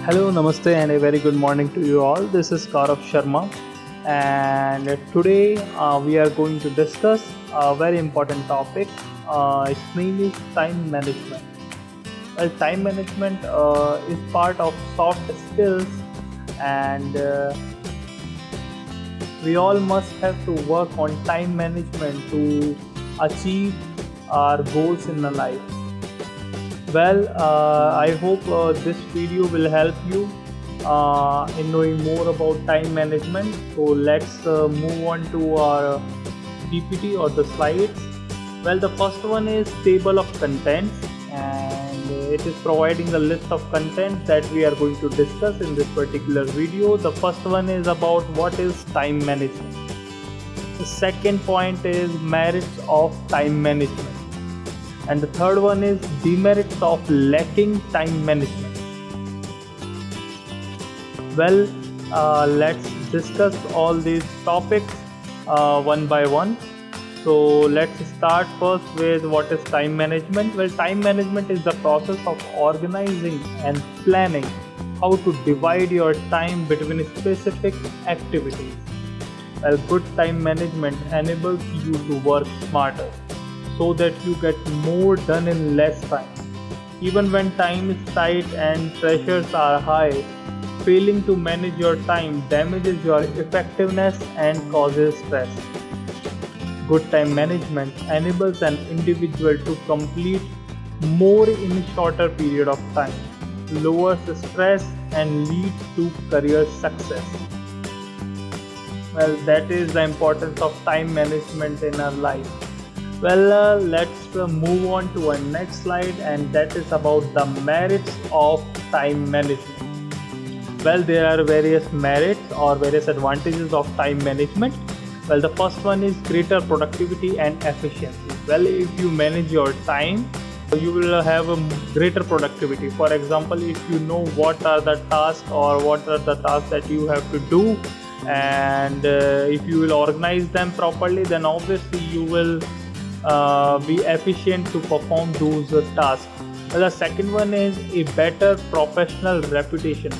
Hello, namaste, and a very good morning to you all. This is Gaurav Sharma, and today we are going to discuss a very important topic. Its name is time management. Well, time management is part of soft skills, and we all must have to work on time management to achieve our goals in the life. Well, I hope this video will help you in knowing more about time management. So let's move on to our PPT or the slides. Well, the first one is table of contents, and it is providing the list of contents that we are going to discuss in this particular video. The first one is about what is time management. The second point is merits of time management. And the third one is demerits of lacking time management. Well, let's discuss all these topics one by one. So let's start first with what is time management. Well, time management is the process of organizing and planning how to divide your time between specific activities. Well, good time management enables you to work smarter, so that you get more done in less time. Even when time is tight and pressures are high, failing to manage your time damages your effectiveness and causes stress. Good time management enables an individual to complete more in a shorter period of time, lowers stress, and leads to career success. Well, that is the importance of time management in our life. Well, let's move on to our next slide, and that is about the merits of time management. Well, there are various merits or various advantages of time management. Well, the first one is greater productivity and efficiency. Well, if you manage your time, you will have a greater productivity. For example, if you know what are the tasks or what are the tasks that you have to do, and if you will organize them properly, then obviously you will be efficient to perform those tasks. The second one is a better professional reputation.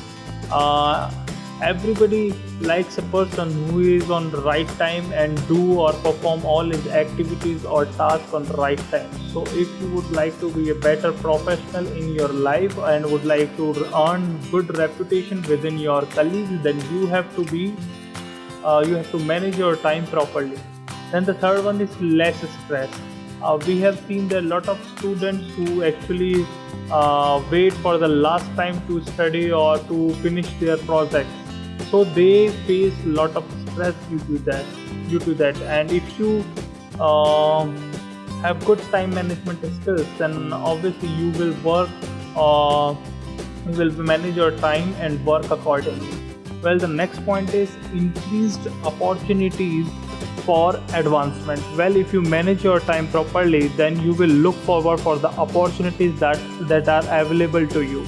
Everybody likes a person who is on the right time and do or perform all his activities or tasks on the right time. So if you would like to be a better professional in your life and would like to earn good reputation within your colleagues, then you have to manage your time properly. Then the third one is less stress. We have seen that a lot of students who actually wait for the last time to study or to finish their projects. So they face a lot of stress due to that. And if you have good time management skills, then obviously you will manage your time and work accordingly. Well, the next point is increased opportunities for advancement. Well, if you manage your time properly, then you will look forward for the opportunities that are available to you.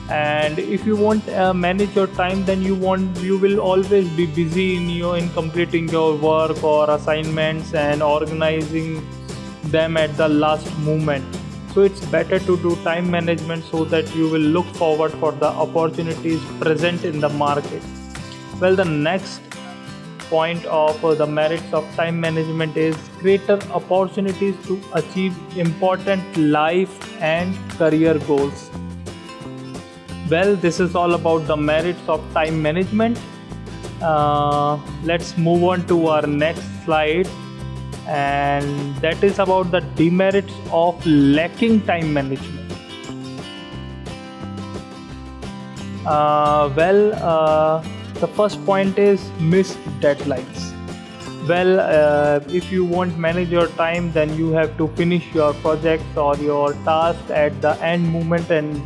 And if you won't manage your time, then you will always be busy in completing your work or assignments and organizing them at the last moment. So it's better to do time management so that you will look forward for the opportunities present in the market. Well, the next point of the merits of time management is greater opportunities to achieve important life and career goals. Well, this is all about the merits of time management. Let's move on to our next slide, and that is about the demerits of lacking time management. The first point is missed deadlines. Well, if you won't manage your time, then you have to finish your projects or your task at the end moment, and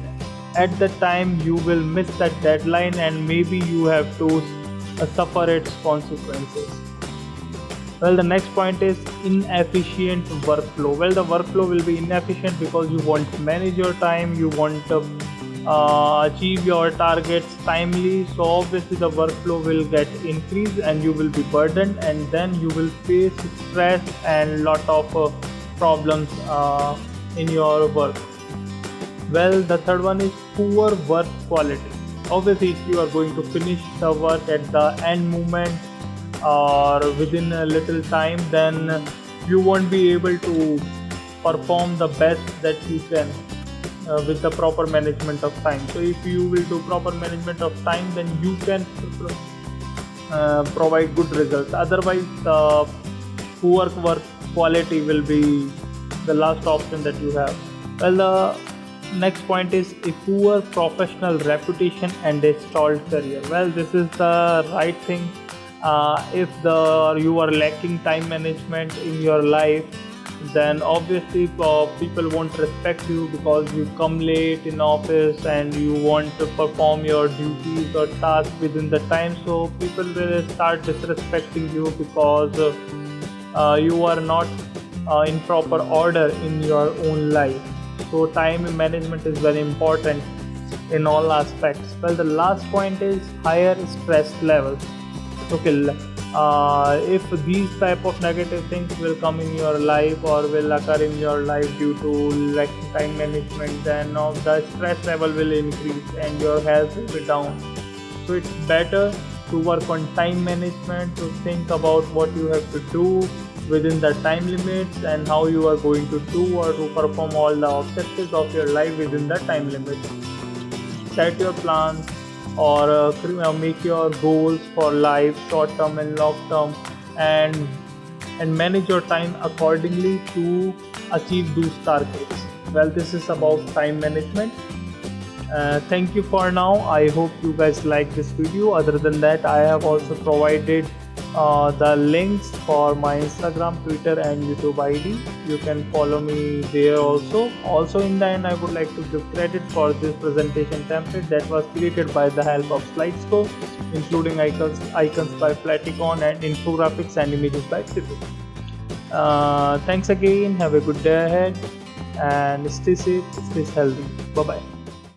at the time you will miss that deadline, and maybe you have to suffer its consequences. Well, the next point is inefficient workflow. Well, the workflow will be inefficient because you won't manage your time, you won't achieve your targets timely. So obviously the workflow will get increased and you will be burdened, and then you will face stress and lot of problems in your work. Well, the third one is poor work quality. Obviously, if you are going to finish the work at the end moment or within a little time, then you won't be able to perform the best that you can with the proper management of time. So if you will do proper management of time, then you can provide good results. Otherwise, poor work quality will be the last option that you have. Well, the next point is a poor professional reputation and a stalled career. Well, this is the right thing. If you are lacking time management in your life, then obviously people won't respect you because you come late in office and you want to perform your duties or tasks within the time. So people will start disrespecting you because you are not in proper order in your own life. So time management is very important in all aspects. Well, the last point is higher stress levels. Okay, if these type of negative things will come in your life or will occur in your life due to lacking time management, then the stress level will increase and your health will be down. So it's better to work on time management, to think about what you have to do within the time limits and how you are going to do or to perform all the objectives of your life within the time limits. Set your plans or make your goals for life, short term and long term, and manage your time accordingly to achieve those targets. Well, this is about time management. Thank you for now. I hope you guys like this video. Other than that, I have also provided the links for my Instagram, Twitter and YouTube ID. You can follow me there also. Also, in the end, I would like to give credit for this presentation template that was created by the help of Slidesco, including icons by Platicon and infographics and images by Pivot. Thanks again. Have a good day ahead and stay safe, stay healthy. Bye bye.